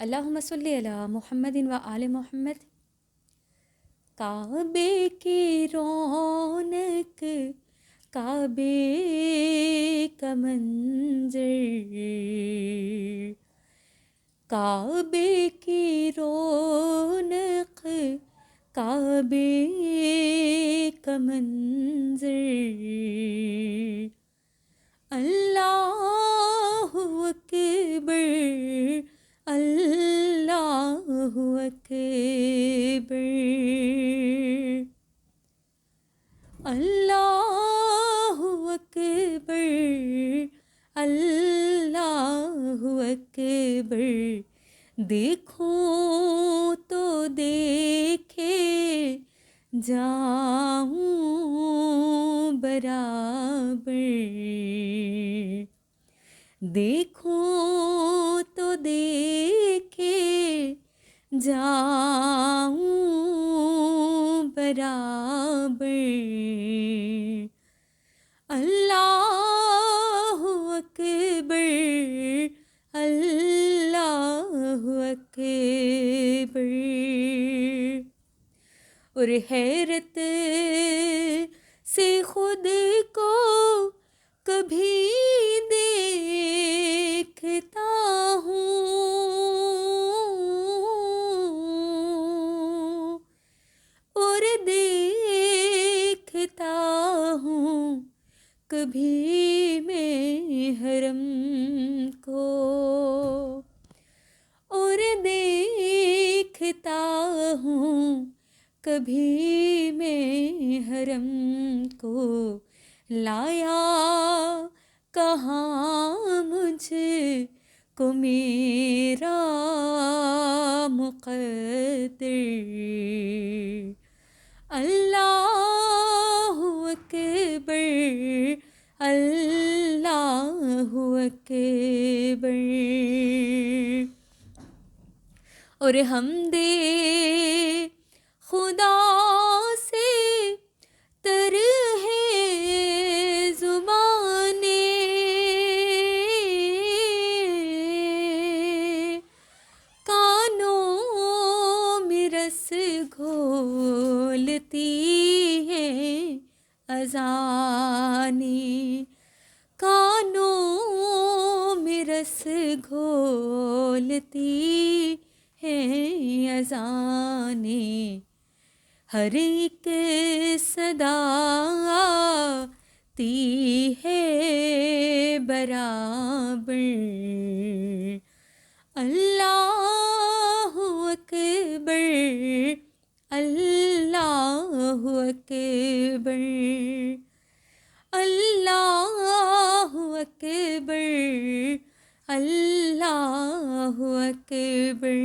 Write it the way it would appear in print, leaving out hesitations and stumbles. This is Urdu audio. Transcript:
اللہم صلی علی محمد و آل محمد۔ کعبے کی رونق، کعبے کا منظر، کعبے کی رونق، کعبے کا منظر، اللہ اکبر، اللہ اکبر، اللہ اکبر، اللہ اکبر۔ دیکھوں تو دیکھے جاؤں برابر، دیکھوں تو دیکھے جاؤں برابر، اللہ اکبر، اللہ اکبر۔ اور حیرت سے خود کو کبھی دیکھتا ہوں، اور دیکھتا ہوں کبھی میں حرم کو، اور دیکھتا ہوں کبھی میں حرم کو۔ لایا کہاں مجھ کو میرا مقدر، اللہ اکبر، اللہ اکبر۔ اور حمد خدا سے تر ہے زبانیں، کانوں میں رس گھولتی ہیں اذانیں، کانوں میں رس گھولتی ہیں اذانیں، ہر ایک صدا آتی ہے برابر، اللہ اکبر، اللہ اکبر، اللہ اکبر، اللہ اکبر۔